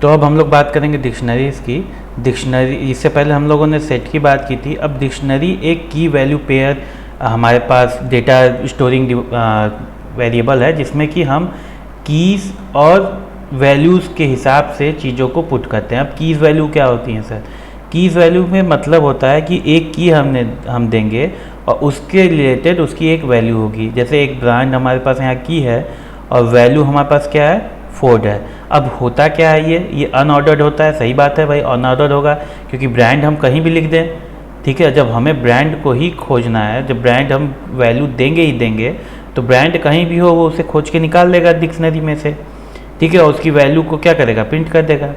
तो अब हम लोग बात करेंगे डिक्शनरीज़ की। डिक्शनरी, इससे पहले हम लोगों ने सेट की बात की थी। अब डिक्शनरी एक की वैल्यू पेयर हमारे पास डेटा स्टोरिंग वेरिएबल है, जिसमें कि हम कीज़ और वैल्यूज़ के हिसाब से चीज़ों को पुट करते हैं। अब कीज़ वैल्यू क्या होती हैं सर? कीज़ वैल्यू में मतलब होता है कि एक की हम देंगे और उसके रिलेटेड उसकी एक वैल्यू होगी। जैसे एक ब्रांड हमारे पास यहाँ की है और वैल्यू हमारे पास क्या है? फोर्ड है। अब होता क्या है, ये अनऑर्डर्ड होता है। सही बात है भाई, अनऑर्डर्ड होगा क्योंकि ब्रांड हम कहीं भी लिख दें, ठीक है। जब हमें ब्रांड को ही खोजना है, जब ब्रांड हम वैल्यू देंगे ही देंगे, तो ब्रांड कहीं भी हो वो उसे खोज के निकाल लेगा डिक्शनरी में से, ठीक है। और उसकी वैल्यू को क्या करेगा? प्रिंट कर देगा,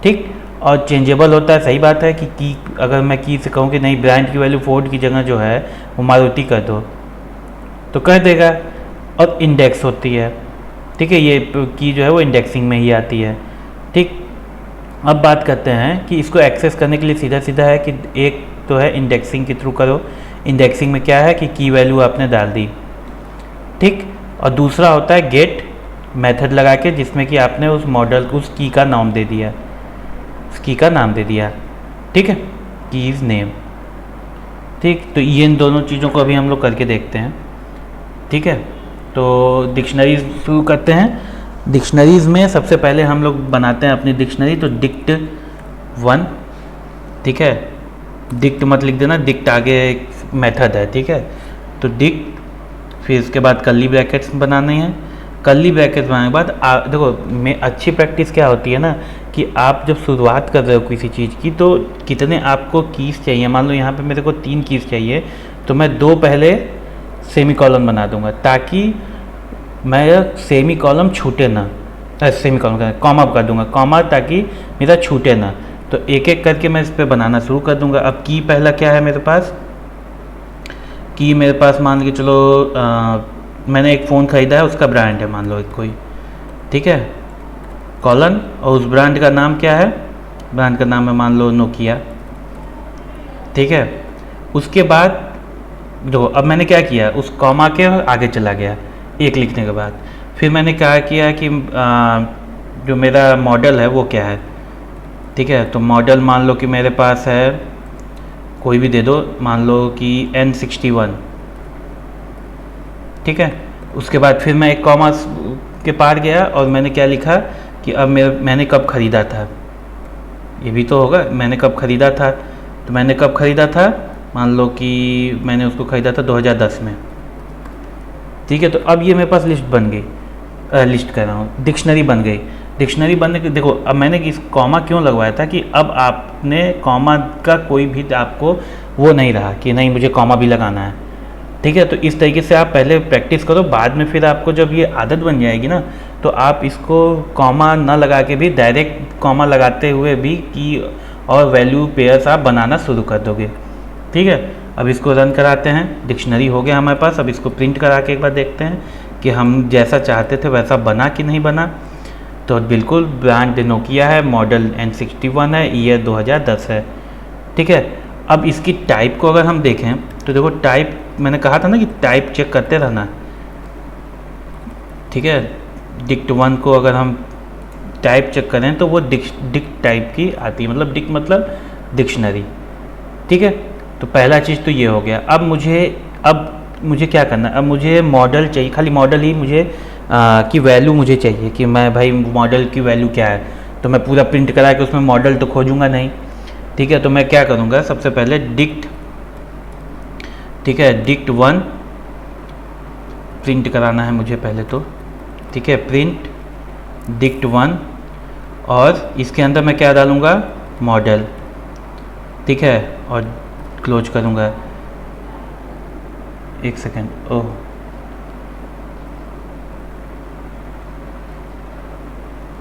ठीक। और चेंजेबल होता है। सही बात है कि की अगर मैं की से कहूँ कि नहीं ब्रांड की वैल्यू फोर्ड की जगह जो है वो मारुति कर दो तो कर देगा। और इंडेक्स होती है, ठीक है। ये की जो है वो इंडेक्सिंग में ही आती है, ठीक। अब बात करते हैं कि इसको एक्सेस करने के लिए सीधा सीधा है कि एक तो है इंडेक्सिंग के थ्रू करो। इंडेक्सिंग में क्या है कि की वैल्यू आपने डाल दी, ठीक। और दूसरा होता है गेट मेथड लगा के, जिसमें कि आपने उस मॉडल उस की का नाम दे दिया, उस की का नाम दे दिया, ठीक है, कीज़ नेम, ठीक। तो ये इन दोनों चीज़ों को अभी हम लोग करके देखते हैं, ठीक है। तो डिक्शनरीज शुरू करते हैं। डिक्शनरीज़ में सबसे पहले हम लोग बनाते हैं अपनी डिक्शनरी। तो डिक्ट 1, ठीक है। डिक्ट मत लिख देना, डिक्ट आगे एक मेथड है, ठीक है। तो डिक्ट, फिर इसके बाद कर्ली ब्रैकेट्स बनाने हैं। कर्ली ब्रैकेट्स बनाने के बाद देखो में अच्छी प्रैक्टिस क्या होती है ना कि आप जब शुरुआत कर रहे हो किसी चीज़ की तो कितने आपको कीज़ चाहिए। मान लो यहाँ पे मेरे को 3 कीज़ चाहिए तो मैं 2 पहले सेमी कॉलम बना दूंगा ताकि मेरा सेमी कॉलम छूटे ना, सेमी कॉलम कॉमा कर दूंगा, कॉमा, ताकि मेरा छूटे ना। तो एक एक करके मैं इस पर बनाना शुरू कर दूंगा। अब की पहला क्या है मेरे पास? की मेरे पास मान के चलो मैंने एक फ़ोन ख़रीदा है, उसका ब्रांड है मान लो एक कोई, ठीक है, कॉलन। और उस ब्रांड का नाम क्या है? ब्रांड का नाम है मान लो नोकिया, ठीक है। उसके बाद देखो अब मैंने क्या किया, उस कॉमा के आगे चला गया एक लिखने के बाद। फिर मैंने क्या किया कि जो मेरा मॉडल है वो क्या है, ठीक है। तो मॉडल मान लो कि मेरे पास है, कोई भी दे दो, मान लो कि N61, ठीक है। उसके बाद फिर मैं एक कॉमा के पार गया और मैंने क्या लिखा कि अब मैंने कब ख़रीदा था, ये भी तो होगा, मैंने कब ख़रीदा था। तो मैंने कब ख़रीदा था, मान लो कि मैंने उसको ख़रीदा था 2010 में, ठीक है। तो अब ये मेरे पास लिस्ट बन गई, लिस्ट कर रहा हूँ, डिक्शनरी बन गई। डिक्शनरी बनने के देखो अब मैंने इस कॉमा क्यों लगवाया था कि अब आपने कॉमा का कोई भी आपको वो नहीं रहा कि नहीं मुझे कॉमा भी लगाना है, ठीक है। तो इस तरीके से आप पहले प्रैक्टिस करो, बाद में फिर आपको जब ये आदत बन जाएगी ना तो आप इसको कॉमा ना लगा के भी डायरेक्ट कॉमा लगाते हुए भी की और वैल्यू पेयर्स आप बनाना शुरू कर दोगे, ठीक है। अब इसको रन कराते हैं। डिक्शनरी हो गया हमारे पास। अब इसको प्रिंट करा के एक बार देखते हैं कि हम जैसा चाहते थे वैसा बना कि नहीं बना। तो बिल्कुल ब्रांड नोकिया है, मॉडल N61 है, ईयर 2010 है, ठीक है। अब इसकी टाइप को अगर हम देखें तो देखो टाइप, मैंने कहा था ना कि टाइप चेक करते रहना, ठीक है। डिक्ट 1 को अगर हम टाइप चेक करें तो वो डिक्ट टाइप की आती है, मतलब डिक्ट मतलब डिक्शनरी, ठीक है। तो पहला चीज़ तो ये हो गया। अब मुझे क्या करना है, अब मुझे मॉडल चाहिए, खाली मॉडल ही मुझे की वैल्यू मुझे चाहिए कि मैं भाई मॉडल की वैल्यू क्या है। तो मैं पूरा प्रिंट करा के उसमें मॉडल तो खोजूंगा नहीं, ठीक है। तो मैं क्या करूँगा, सबसे पहले डिक्ट, ठीक है, डिक्ट 1 प्रिंट कराना है मुझे पहले तो, ठीक है। प्रिंट डिक्ट 1 और इसके अंदर मैं क्या डालूँगा, मॉडल, ठीक है। और क्लोज करूँगा, एक सेकेंड, ओह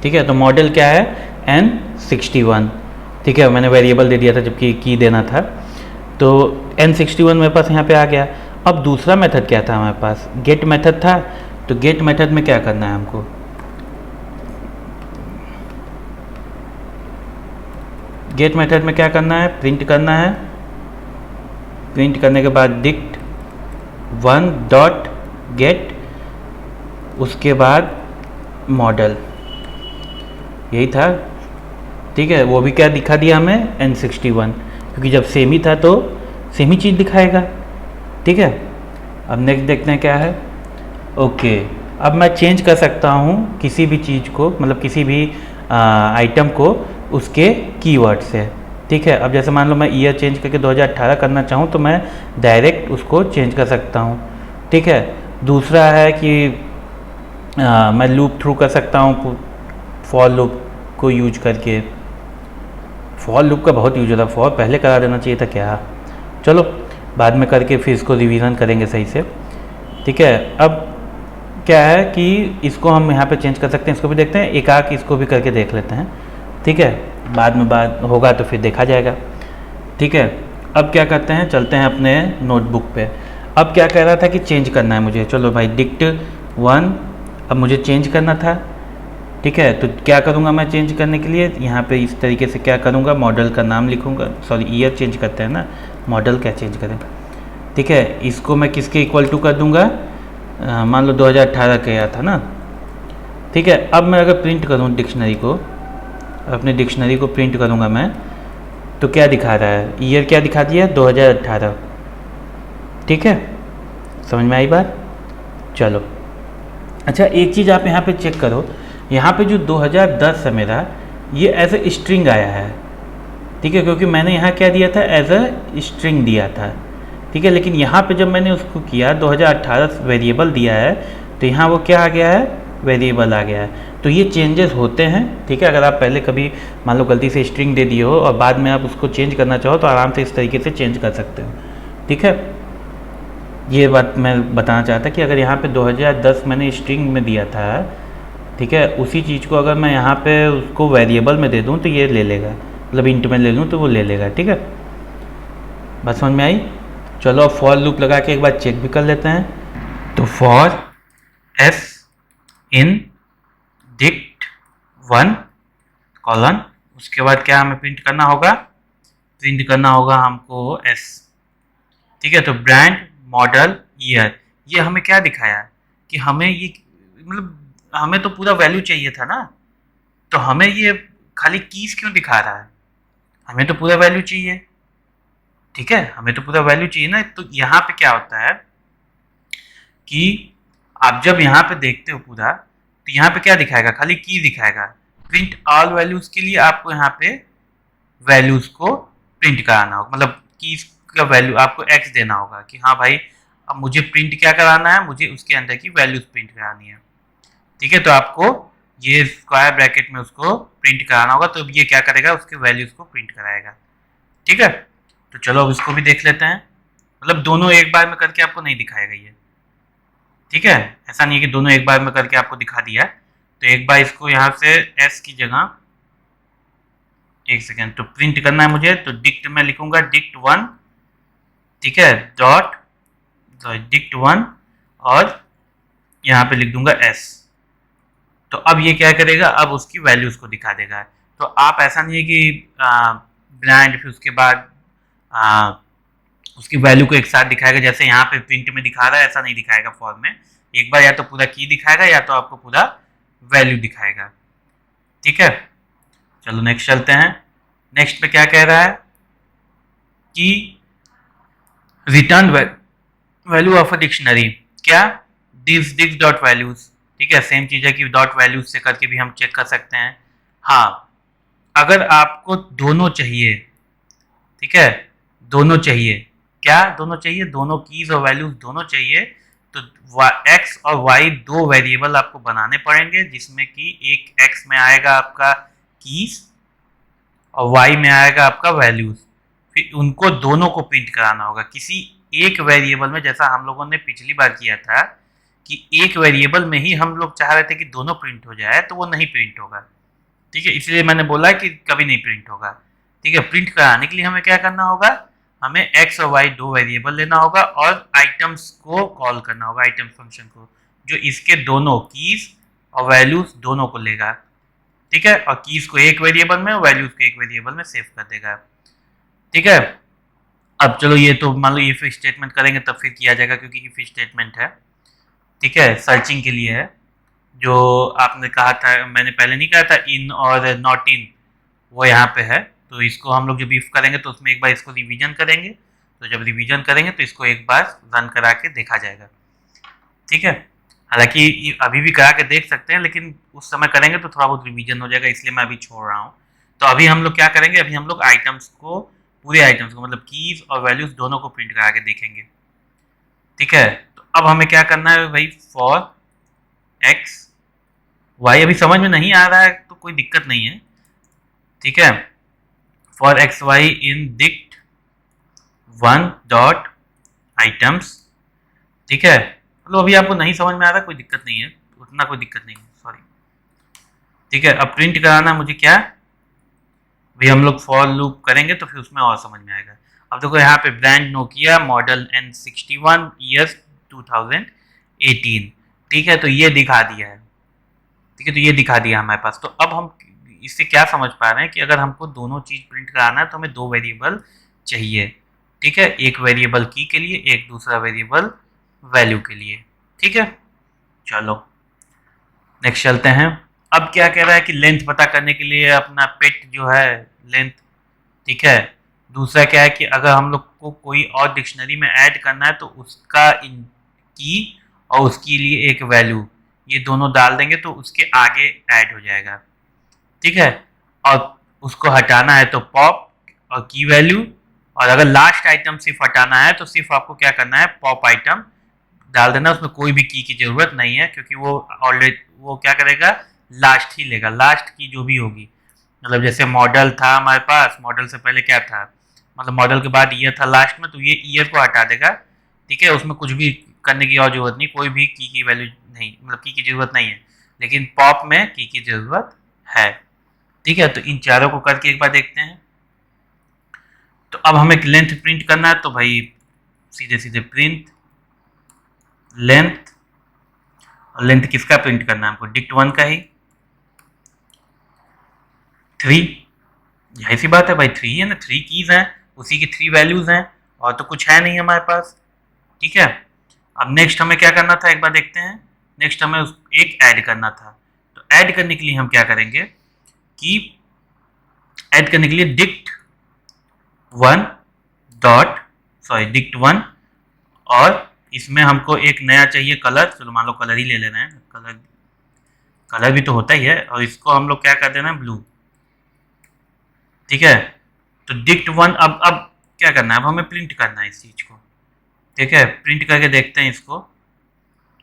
ठीक है। तो मॉडल क्या है, N61, ठीक है। मैंने वेरिएबल दे दिया था जबकि की देना था। तो N61 मेरे पास यहाँ पे आ गया। अब दूसरा मेथड क्या था हमारे पास, गेट मेथड था। तो गेट मेथड में क्या करना है हमको, गेट मेथड में क्या करना है, प्रिंट करना है। प्रिंट करने के बाद डिक्ट 1 डॉट गेट, उसके बाद मॉडल, यही था ठीक है, वो भी क्या दिखा दिया हमें N61, क्योंकि जब सेम ही था तो सेम ही चीज़ दिखाएगा। ठीक है, अब नेक्स्ट देखते हैं क्या है। ओके, अब मैं चेंज कर सकता हूँ किसी भी चीज़ को, मतलब किसी भी आइटम को उसके कीवर्ड से। ठीक है, अब जैसे मान लो मैं ईयर चेंज करके 2018 करना चाहूँ तो मैं डायरेक्ट उसको चेंज कर सकता हूँ। ठीक है, दूसरा है कि मैं लूप थ्रू कर सकता हूँ फॉर लूप को यूज करके। फॉर लूप का बहुत यूज होता है, फॉर पहले करा देना चाहिए था क्या, चलो बाद में करके फिर इसको रिवीजन करेंगे सही से। ठीक है, अब क्या है कि इसको हम यहाँ पे चेंज कर सकते हैं, इसको भी देखते हैं, एक आक इसको भी करके देख लेते हैं। ठीक है, बाद में बात होगा तो फिर देखा जाएगा। ठीक है, अब क्या करते हैं, चलते हैं अपने नोटबुक पे। अब क्या कह रहा था कि चेंज करना है मुझे, चलो भाई डिक्ट 1 अब मुझे चेंज करना था। ठीक है, तो क्या करूँगा मैं चेंज करने के लिए, यहाँ पे इस तरीके से क्या करूँगा, मॉडल का नाम लिखूँगा, सॉरी ईयर चेंज करते हैं ना, मॉडल क्या चेंज करें। ठीक है, इसको मैं किसके इक्वल टू कर दूँगा, मान लो 2018 का आया था ना। ठीक है, अब मैं अगर प्रिंट करूँ डिक्शनरी को, अपने डिक्शनरी को प्रिंट करूँगा मैं, तो क्या दिखा रहा है, ईयर क्या दिखा दिया, 2018। ठीक है, समझ में आई बात। चलो अच्छा, एक चीज़ आप यहाँ पे चेक करो, यहाँ पे जो 2010 है मेरा, ये एज ए स्ट्रिंग आया है। ठीक है, क्योंकि मैंने यहाँ क्या दिया था, एज ए स्ट्रिंग दिया था। ठीक है, लेकिन यहाँ पे जब मैंने उसको किया 2018 वेरिएबल दिया है, तो यहाँ वो क्या आ गया है, वेरिएबल आ गया है। तो ये चेंजेस होते हैं। ठीक है, अगर आप पहले कभी मान लो गलती से स्ट्रिंग दे दिए हो और बाद में आप उसको चेंज करना चाहो तो आराम से इस तरीके से चेंज कर सकते हो। ठीक है, ये बात मैं बताना चाहता कि अगर यहाँ पे 2010 मैंने स्ट्रिंग में दिया था, ठीक है, उसी चीज़ को अगर मैं यहाँ पे उसको वेरिएबल में दे दूँ तो ये ले लेगा, मतलब इंट में ले लूँ तो वो ले लेगा। ठीक है, बात समझ में आई। चलो अब फॉर लूप लगा के एक बार चेक भी कर लेते हैं। तो for S in dict 1 colon, उसके बाद क्या हमें प्रिंट करना होगा, प्रिंट करना होगा हमको एस। ठीक है, तो ब्रांड मॉडल ईयर, ये हमें क्या दिखाया कि हमें ये, मतलब हमें तो पूरा वैल्यू चाहिए था ना, तो हमें ये खाली कीज क्यों दिखा रहा है, हमें तो पूरा वैल्यू चाहिए। ठीक है, हमें तो पूरा वैल्यू चाहिए ना। तो यहाँ पे क्या होता है कि आप जब यहाँ पे देखते हो पूरा, तो यहाँ पे क्या दिखाएगा, खाली की दिखाएगा। प्रिंट ऑल वैल्यूज के लिए आपको यहाँ पे वैल्यूज को प्रिंट कराना होगा, मतलब कीज का वैल्यू आपको एक्स देना होगा कि हाँ भाई अब मुझे प्रिंट क्या कराना है, मुझे उसके अंदर की वैल्यूज प्रिंट करानी है। ठीक है, तो आपको ये स्क्वायर ब्रैकेट में उसको प्रिंट कराना होगा, तो ये क्या करेगा, उसके वैल्यूज को प्रिंट कराएगा। ठीक है, तो चलो अब इसको भी देख लेते हैं, मतलब दोनों एक बार में करके आपको नहीं दिखाएगा ये। ठीक है, ऐसा नहीं है कि दोनों एक बार में करके आपको दिखा दिया। तो एक बार इसको यहाँ से एस की जगह, एक सेकेंड, तो प्रिंट करना है मुझे, तो डिक्ट में लिखूंगा डिक्ट 1। ठीक है, डॉट डिक्ट 1 और यहाँ पे लिख दूंगा एस। तो अब ये क्या करेगा, अब उसकी वैल्यूज को दिखा देगा। तो आप ऐसा नहीं है कि ब्रांड फिर उसके बाद उसकी वैल्यू को एक साथ दिखाएगा, जैसे यहाँ पे प्रिंट में दिखा रहा है, ऐसा नहीं दिखाएगा फॉर्म में। एक बार या तो पूरा की दिखाएगा या तो आपको पूरा वैल्यू दिखाएगा। ठीक है, चलो नेक्स्ट चलते हैं। नेक्स्ट पे क्या कह रहा है कि return value of a dictionary, क्या, दिस डॉट वैल्यूज। ठीक है, सेम चीज है कि डॉट वैल्यूज से करके भी हम चेक कर सकते हैं। हाँ, अगर आपको दोनों चाहिए, ठीक है, दोनों चाहिए, क्या दोनों चाहिए, दोनों कीज और वैल्यूज दोनों चाहिए, तो एक्स और वाई दो वेरिएबल आपको बनाने पड़ेंगे, जिसमें कि एक एक्स में आएगा आपका कीज और वाई में आएगा आपका वैल्यूज। फिर उनको दोनों को प्रिंट कराना होगा किसी एक वेरिएबल में, जैसा हम लोगों ने पिछली बार किया था कि एक वेरिएबल में ही हम लोग चाह रहे थे कि दोनों प्रिंट हो जाए, तो वो नहीं प्रिंट होगा। ठीक है, इसलिए मैंने बोला कि कभी नहीं प्रिंट होगा। ठीक है, प्रिंट कराने के लिए हमें क्या करना होगा, हमें एक्स और वाई दो वेरिएबल लेना होगा और आइटम्स को कॉल करना होगा, आइटम फंक्शन को, जो इसके दोनों कीज और वैल्यूज दोनों को लेगा। ठीक है, और कीज को एक वेरिएबल में, वैल्यूज को एक वेरिएबल में सेव कर देगा। ठीक है, अब चलो ये तो मान लो इफ स्टेटमेंट करेंगे तब फिर किया जाएगा, क्योंकि इफ स्टेटमेंट है। ठीक है, सर्चिंग के लिए है, जो आपने कहा था, मैंने पहले नहीं कहा था इन और नॉट इन, वो यहाँ पे है। तो इसको हम लोग जब इफ करेंगे तो उसमें एक बार इसको रिवीजन करेंगे, तो जब रिवीजन करेंगे तो इसको एक बार रन करा के देखा जाएगा। ठीक है, हालांकि अभी भी करा के देख सकते हैं, लेकिन उस समय करेंगे तो थोड़ा बहुत रिवीजन हो जाएगा, इसलिए मैं अभी छोड़ रहा हूँ। तो अभी हम लोग क्या करेंगे, अभी हम लोग आइटम्स को, पूरे आइटम्स को मतलब कीज और वैल्यूज दोनों को प्रिंट करा के देखेंगे। ठीक है, तो अब हमें क्या करना है भाई, फॉर एक्स वाई, अभी समझ में नहीं आ रहा है तो कोई दिक्कत नहीं है। ठीक है, for X Y in dict one dot items. ठीक है, मतलब अभी आपको नहीं समझ में आ रहा, कोई दिक्कत नहीं है, उतना कोई दिक्कत नहीं है, सॉरी। ठीक है, अब प्रिंट कराना मुझे क्या, भाई हम लोग फॉर लूप करेंगे तो फिर उसमें और समझ में आएगा। अब देखो यहाँ पे brand Nokia model N61 years 2018। ठीक है, तो ये दिखा दिया है। ठीक है, तो ये दिखा दिया हमारे पास। तो अब हम इससे क्या समझ पा रहे हैं कि अगर हमको दोनों चीज प्रिंट कराना है तो हमें दो वेरिएबल चाहिए। ठीक है, एक वेरिएबल की के लिए, एक दूसरा वेरिएबल वैल्यू के लिए। ठीक है, चलो नेक्स्ट चलते हैं। अब क्या कह रहा है कि लेंथ पता करने के लिए अपना पेट जो है लेंथ। ठीक है, दूसरा क्या है कि अगर हम लोग को कोई और डिक्शनरी में ऐड करना है तो उसका की और उसके लिए एक वैल्यू, ये दोनों डाल देंगे तो उसके आगे ऐड हो जाएगा। ठीक है, और उसको हटाना है तो पॉप और की वैल्यू, और अगर लास्ट आइटम सिर्फ हटाना है तो सिर्फ आपको क्या करना है, पॉप आइटम डाल देना, उसमें कोई भी की जरूरत नहीं है, क्योंकि वो ऑलरेडी वो क्या करेगा, लास्ट ही लेगा, लास्ट की जो भी होगी। मतलब जैसे मॉडल था हमारे पास, मॉडल से पहले क्या था, मतलब मॉडल के बाद ईयर था लास्ट में, तो ये ईयर को हटा देगा। ठीक है, उसमें कुछ भी करने की और जरूरत नहीं, कोई भी की वैल्यू नहीं, मतलब की जरूरत नहीं है, लेकिन पॉप में की जरूरत है। ठीक है, तो इन चारों को करके एक बार देखते हैं। तो अब हमें लेंथ प्रिंट करना है, तो भाई सीधे सीधे प्रिंट लेंथ, और लेंथ किसका प्रिंट करना है हमको, डिक्ट वन का ही, 3। यही सी बात है भाई, 3 है ना, 3 कीज हैं, उसी की 3 वैल्यूज हैं, और तो कुछ है नहीं हमारे पास। ठीक है, अब नेक्स्ट हमें क्या करना था एक बार देखते हैं। नेक्स्ट हमें एक ऐड करना था, तो ऐड करने के लिए हम क्या करेंगे कि ऐड करने के लिए dict one dot, sorry dict one, और इसमें हमको एक नया चाहिए कलर, चलो मान लो कलर ही ले लेना है, कलर कलर भी तो होता ही है, और इसको हम लोग क्या कर देना है, ब्लू। ठीक है, तो डिक्ट वन, अब क्या करना है, अब हमें प्रिंट करना है इस चीज को। ठीक है, प्रिंट करके देखते हैं इसको।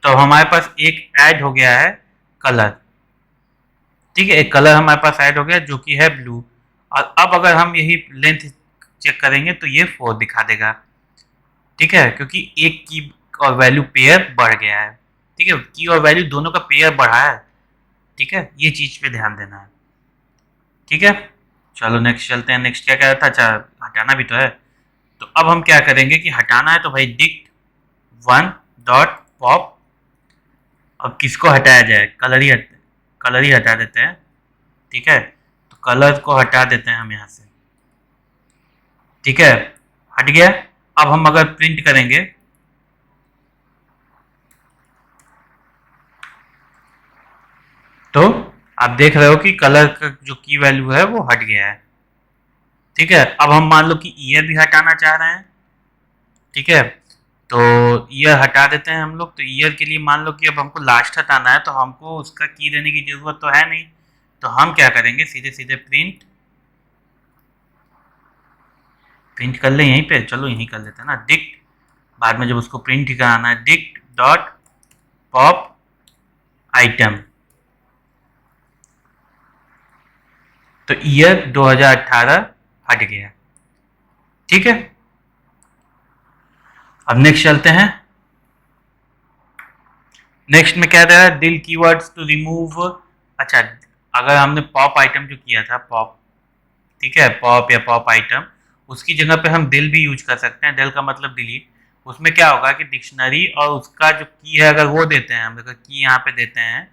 तो हमारे पास एक ऐड हो गया है कलर। ठीक है, एक कलर हमारे पास ऐड हो गया जो कि है ब्लू, और अब अगर हम यही लेंथ चेक करेंगे तो ये 4 दिखा देगा। ठीक है, क्योंकि एक की और वैल्यू पेयर बढ़ गया है। ठीक है, की और वैल्यू दोनों का पेयर बढ़ा है। ठीक है, ये चीज पे ध्यान देना है। ठीक है, चलो नेक्स्ट चलते हैं। नेक्स्ट क्या कह रहा था, अच्छा हटाना भी तो है। तो अब हम क्या करेंगे कि हटाना है, तो भाई डिक्ट वन डॉट पॉप। अब किसको हटाया जाए, कलर ही हटा देते हैं। ठीक है, तो कलर को हटा देते हैं हम यहाँ से। ठीक है, हट गया। अब हम अगर प्रिंट करेंगे तो आप देख रहे हो कि कलर का जो की वैल्यू है वो हट गया है। ठीक है, अब हम मान लो कि ईयर भी हटाना चाह रहे हैं। ठीक है, तो ईयर हटा देते हैं हम लोग। तो ईयर के लिए मान लो कि अब हमको लास्ट हटाना है, तो हमको उसका की देने की जरूरत तो है नहीं, तो हम क्या करेंगे, सीधे सीधे प्रिंट कर ले यहीं पे, चलो यहीं कर लेते हैं ना, डिक्ट, बाद में जब उसको प्रिंट ही कराना है, डिक्ट डॉट पॉप आइटम। तो ईयर 2018 हट गया। ठीक है, अब नेक्स्ट चलते हैं। नेक्स्ट में क्या दे रहा है, डिल कीवर्ड्स टू रिमूव। अच्छा, अगर हमने पॉप आइटम जो किया था, पॉप, ठीक है, पॉप या पॉप आइटम, उसकी जगह पे हम डिल भी यूज कर सकते हैं। डिल का मतलब डिलीट। उसमें क्या होगा कि डिक्शनरी और उसका जो की है, अगर वो देते हैं, हम अगर की यहाँ पे देते हैं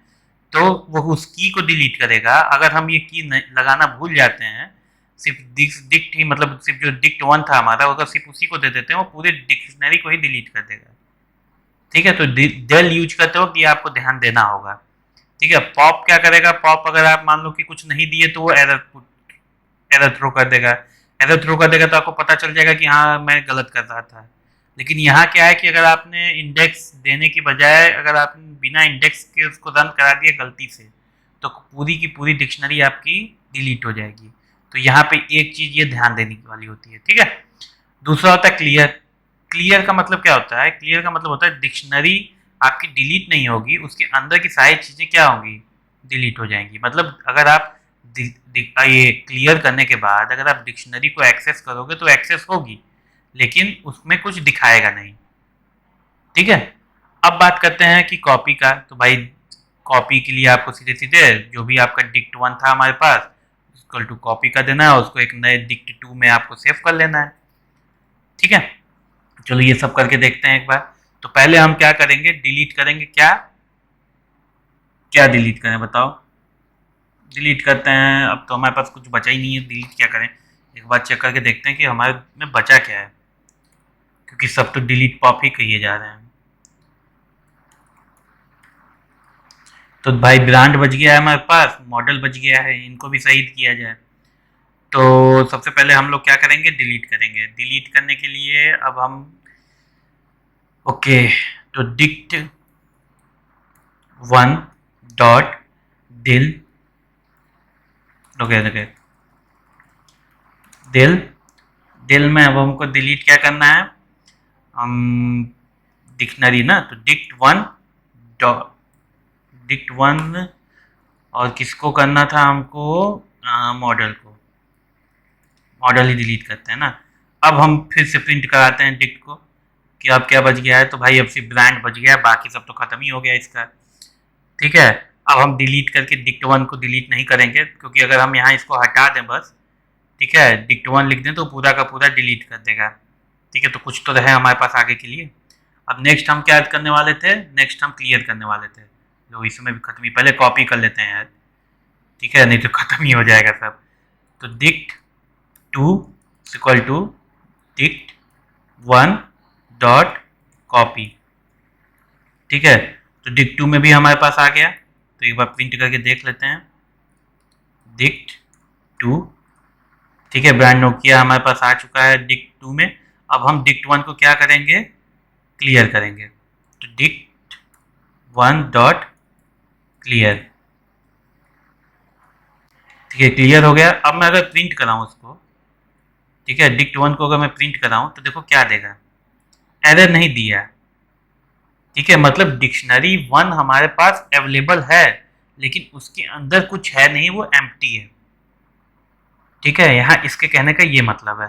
तो वो उस की को डिलीट करेगा। अगर हम ये की लगाना भूल जाते हैं, सिर्फ डिक्ट ही, मतलब सिर्फ जो डिक्ट वन था हमारा, अगर सिर्फ उसी को दे देते हैं, वो पूरे डिक्शनरी को ही डिलीट कर देगा। ठीक है, तो डेल यूज करते वक्त ये आपको ध्यान देना होगा। ठीक है, पॉप क्या करेगा, पॉप अगर आप मान लो कि कुछ नहीं दिए तो वो एरर एरर थ्रो कर देगा। एरर थ्रो कर देगा तो आपको पता चल जाएगा कि हाँ मैं गलत कर रहा था। लेकिन यहाँ क्या है कि अगर आपने इंडेक्स देने की बजाय अगर आपने बिना इंडेक्स के उसको रन करा दिया गलती से, तो पूरी की पूरी डिक्शनरी आपकी डिलीट हो जाएगी। तो यहाँ पे एक चीज ये ध्यान देने वाली होती है, ठीक है। दूसरा होता है क्लियर। क्लियर का मतलब क्या होता है? क्लियर का मतलब होता है डिक्शनरी आपकी डिलीट नहीं होगी, उसके अंदर की सारी चीजें क्या होंगी? डिलीट हो जाएंगी। मतलब अगर आप ये क्लियर करने के बाद अगर आप डिक्शनरी को एक्सेस करोगे तो एक्सेस होगी, लेकिन उसमें कुछ दिखाएगा नहीं, ठीक है। अब बात करते हैं कि कॉपी का। तो भाई कॉपी के लिए आपको सीधे सीधे जो भी आपका डिक्ट 1 था हमारे पास इक्वल टू कॉपी कर देना है, उसको एक नए डिक्ट 2 में आपको सेव कर लेना है, ठीक है। चलो ये सब करके देखते हैं एक बार। तो पहले हम क्या करेंगे? डिलीट करेंगे। क्या क्या डिलीट करें बताओ? डिलीट करते हैं। अब तो हमारे पास कुछ बचा ही नहीं है, डिलीट क्या करें? एक बार चेक करके देखते हैं कि हमारे में बचा क्या है, क्योंकि सब तो डिलीट पॉप ही कहिए जा रहे हैं। तो भाई ब्रांड बच गया है हमारे पास, मॉडल बच गया है, इनको भी सही किया जाए। तो सबसे पहले हम लोग क्या करेंगे? डिलीट करेंगे। डिलीट करने के लिए अब हम ओके, तो डिक्ट 1 डॉट डिल डिल डिल में अब हमको डिलीट क्या करना है? हम डिक्शनरी ना, तो डिक्ट वन और किसको करना था हमको? मॉडल को। मॉडल ही डिलीट करते हैं ना। अब हम फिर से प्रिंट कराते हैं डिक्ट को कि अब क्या बच गया है। तो भाई अब सिर्फ ब्रांड बच गया है, बाकी सब तो खत्म ही हो गया इसका, ठीक है। अब हम डिलीट करके डिक्ट 1 को डिलीट नहीं करेंगे, क्योंकि अगर हम यहाँ इसको हटा दें बस, ठीक है, डिक्ट 1 लिख दें तो पूरा का पूरा डिलीट कर देगा, ठीक है। तो कुछ तो रहे हमारे पास आगे के लिए। अब नेक्स्ट हम क्या करने वाले थे? नेक्स्ट हम क्लियर करने वाले थे। जो इसमें भी खत्म ही, पहले कॉपी कर लेते हैं यार, ठीक है, नहीं तो खत्म ही हो जाएगा सब। तो dict 2 equal to dict 1 dot copy, ठीक है। तो डिक्ट 2 में भी हमारे पास आ गया, तो एक बार प्रिंट करके देख लेते हैं। डिक्ट 2, ठीक है, ब्रांड नोकिया हमारे पास आ चुका है डिक्ट 2 में। अब हम डिक्ट 1 को क्या करेंगे? क्लियर करेंगे। तो डिक्ट 1 डॉट क्लियर, ठीक है, क्लियर हो गया। अब मैं अगर प्रिंट कराऊं उसको, ठीक है, डिक्ट 1 को अगर मैं प्रिंट कराऊं तो देखो क्या देगा? एरर नहीं दिया, ठीक है। मतलब डिक्शनरी 1 हमारे पास अवेलेबल है, लेकिन उसके अंदर कुछ है नहीं, वो एम्प्टी है, ठीक है। यहाँ इसके कहने का ये मतलब है,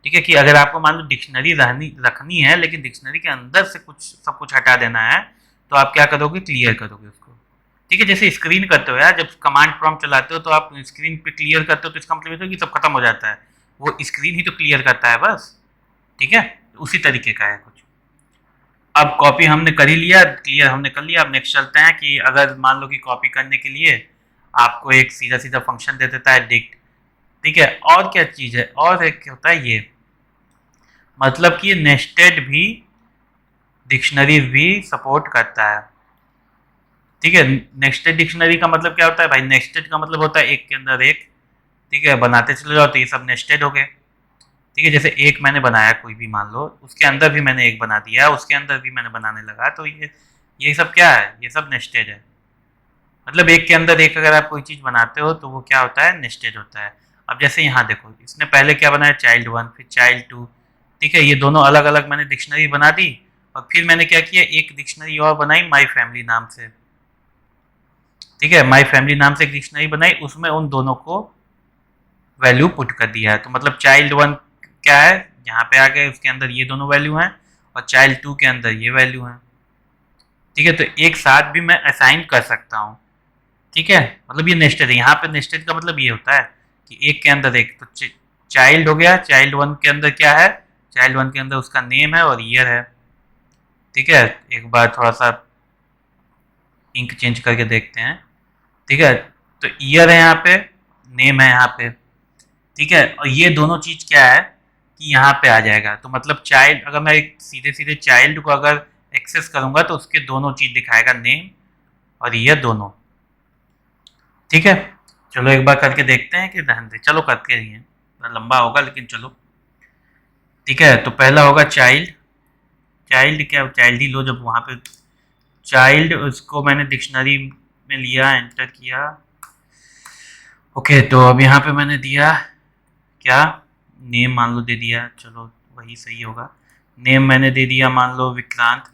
ठीक है, कि अगर आपको मान लो डिक्शनरी रखनी है लेकिन डिक्शनरी के अंदर से कुछ सब कुछ हटा देना है, तो आप क्या करोगे? क्लियर करोगे उसको, ठीक है। जैसे स्क्रीन करते हो यार, जब कमांड प्रॉम्प्ट चलाते हो तो आप स्क्रीन पे क्लियर करते हो, तो इसका मतलब कि सब खत्म हो जाता है, वो स्क्रीन ही तो क्लियर करता है बस, ठीक है। उसी तरीके का है कुछ। अब कॉपी हमने कर ही लिया, क्लियर हमने कर लिया। अब नेक्स्ट चलते हैं कि अगर मान लो कि कॉपी करने के लिए आपको एक सीधा सीधा फंक्शन दे देता है डिक्ट, ठीक है। और क्या चीज़ है? और एक होता है ये, मतलब कि ये नेस्टेड भी डिक्शनरीज भी सपोर्ट करता है, ठीक है। नेस्टेड डिक्शनरी का मतलब क्या होता है भाई? नेस्टेड का मतलब होता है एक के अंदर एक, ठीक है, बनाते चले जाओ तो ये सब नेस्टेड हो गए, ठीक है। जैसे एक मैंने बनाया कोई भी, मान लो उसके अंदर भी मैंने एक बना दिया, उसके अंदर भी मैंने बनाने लगा, तो ये सब क्या है? ये सब नेस्टेड है। मतलब एक के अंदर एक अगर आप कोई चीज़ बनाते हो तो वो क्या होता है? नेस्टेड होता है। अब जैसे यहाँ देखो, इसने पहले क्या बनाया? चाइल्ड 1 फिर चाइल्ड 2, ठीक है। ये दोनों अलग अलग मैंने डिक्शनरी बना दी, और फिर मैंने क्या किया? एक डिक्शनरी और बनाई माई फैमिली नाम से, ठीक है। माई फैमिली नाम से एक डिक्शनरी बनाई, उसमें उन दोनों को वैल्यू पुट कर दिया है। तो मतलब चाइल्ड 1 क्या है? यहाँ पे आ गए, उसके अंदर ये दोनों वैल्यू हैं, और चाइल्ड 2 के अंदर ये वैल्यू हैं, ठीक है। तो एक साथ भी मैं असाइन कर सकता हूँ, ठीक है। मतलब ये नेस्टेड है। यहाँ पे नेस्टेड का मतलब ये होता है कि एक के अंदर एक, तो चाइल्ड हो गया, चाइल्ड 1 के अंदर क्या है? चाइल्ड 1 के अंदर उसका नेम है और ईयर है, ठीक है। एक बार थोड़ा सा इंक चेंज करके देखते हैं, ठीक है। तो ईयर है यहाँ पे, नेम है यहाँ पे, ठीक है। और ये दोनों चीज क्या है कि यहाँ पे आ जाएगा। तो मतलब चाइल्ड, अगर मैं सीधे सीधे चाइल्ड को अगर एक्सेस करूंगा तो उसके दोनों चीज दिखाएगा, नेम और ईयर दोनों, ठीक है। चलो एक बार करके देखते हैं कि रहने दे, चलो करके ही हैं, लंबा होगा लेकिन चलो ठीक है। तो पहला होगा चाइल्ड, चाइल्ड क्या, चाइल्ड ही लो, जब वहाँ पे चाइल्ड उसको मैंने डिक्शनरी में लिया, एंटर किया। ओके, तो अब यहाँ पे मैंने दिया क्या, नेम मान लो दे दिया, चलो वही सही होगा। नेम मैंने दे दिया मान लो विक्रांत,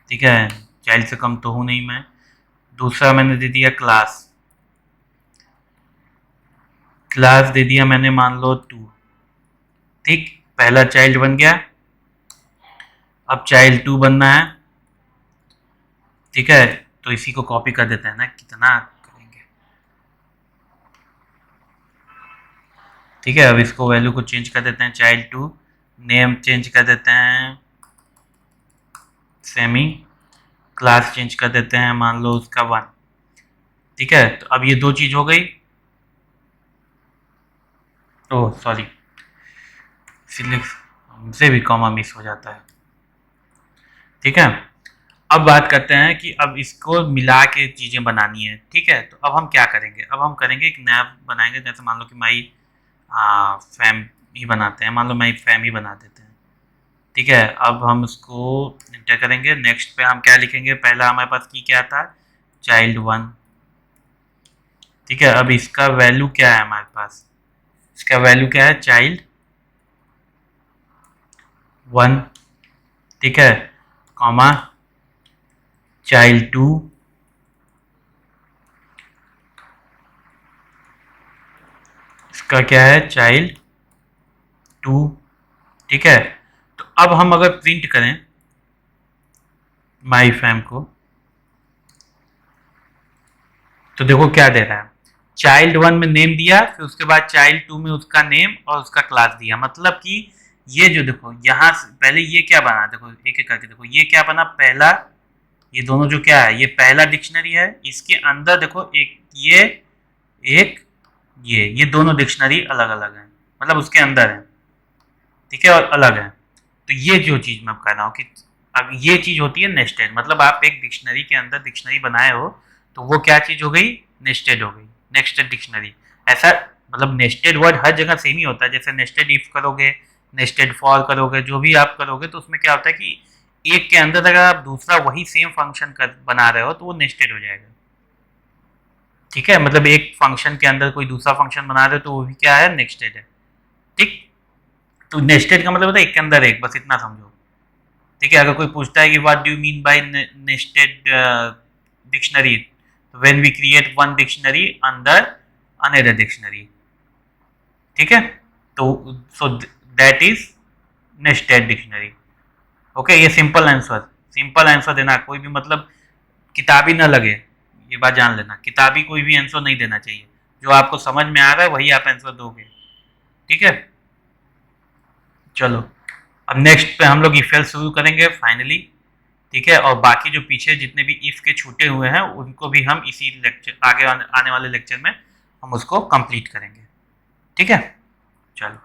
ठीक है, चाइल्ड से कम तो हूँ नहीं मैं। दूसरा मैंने दे दिया क्लास, क्लास दे दिया मैंने मान लो 2, ठीक, पहला चाइल्ड बन गया। अब चाइल्ड 2 बनना है, ठीक है, तो इसी को कॉपी कर देते हैं ना, कितना करेंगे, ठीक है। अब इसको वैल्यू को चेंज कर देते हैं, चाइल्ड 2, नेम चेंज कर देते हैं सेमी, क्लास चेंज कर देते हैं मान लो उसका 1, ठीक है। तो अब ये दो चीज हो गई, ओह सॉरी, सिलेक्ट हमसे भी कॉमा मिस हो जाता है, ठीक है। अब बात करते हैं कि अब इसको मिला के चीज़ें बनानी है, ठीक है। तो अब हम क्या करेंगे, अब हम करेंगे एक नया बनाएंगे, जैसे मान लो कि माई फैम ही बनाते हैं, मान लो माई फैम ही बना देते हैं, ठीक है। अब हम उसको इंटर करेंगे, नेक्स्ट पे हम क्या लिखेंगे, पहला हमारे पास की क्या था, चाइल्ड 1, ठीक है। अब इसका वैल्यू क्या है हमारे पास, इसका वैल्यू क्या है, चाइल्ड 1, ठीक है, कॉमा चाइल्ड 2, इसका क्या है, चाइल्ड 2, ठीक है। तो अब हम अगर प्रिंट करें माई फैम को, तो देखो क्या दे रहा है, चाइल्ड 1 में नेम दिया, फिर उसके बाद चाइल्ड 2 में उसका नेम और उसका क्लास दिया, मतलब कि ये जो देखो यहाँ से पहले ये क्या बना, देखो एक एक करके देखो, ये क्या बना, पहला, ये दोनों जो क्या है, ये पहला डिक्शनरी है, इसके अंदर देखो एक ये, एक ये दोनों डिक्शनरी अलग अलग हैं, मतलब उसके अंदर है, ठीक है, और अलग है। तो ये जो चीज मैं कह रहा हूँ कि अब ये चीज होती है नेस्टेड, मतलब आप एक डिक्शनरी के अंदर डिक्शनरी बनाए हो, तो वो क्या चीज हो गई, नेस्टेड हो गई, नेस्टेड डिक्शनरी। ऐसा मतलब नेस्टेड वर्ड हर जगह सेम ही होता है, जैसे नेस्टेड इफ करोगे, नेस्टेड फॉर करोगे, जो भी आप करोगे, तो उसमें क्या होता है कि एक के अंदर अगर आप दूसरा वही सेम फंक्शन बना रहे हो तो वो नेस्टेड हो जाएगा, ठीक है। मतलब एक फंक्शन के अंदर कोई दूसरा फंक्शन बना रहे हो तो वो भी क्या है, नेस्टेड है, ठीक। तो नेस्टेड का मतलब होता है एक के अंदर एक, बस इतना समझो, ठीक है। अगर कोई पूछता है कि what do you mean by nested dictionary, तो when we create one dictionary under another dictionary, ठीक है। तो so that is nested dictionary, okay. ये सिंपल आंसर देना, कोई भी मतलब किताबी ना लगे, ये बात जान लेना, किताबी कोई भी आंसर नहीं देना चाहिए, जो आपको समझ में आ रहा है वही आप आंसर दोगे, ठीक है। चलो अब नेक्स्ट पे हम लोग इफ एल्स शुरू करेंगे फाइनली, ठीक है, और बाकी जो पीछे जितने भी इफ के छूटे हुए हैं उनको भी हम इसी लेक्चर आगे आने वाले लेक्चर में हम उसको कंप्लीट करेंगे, ठीक है। चलो।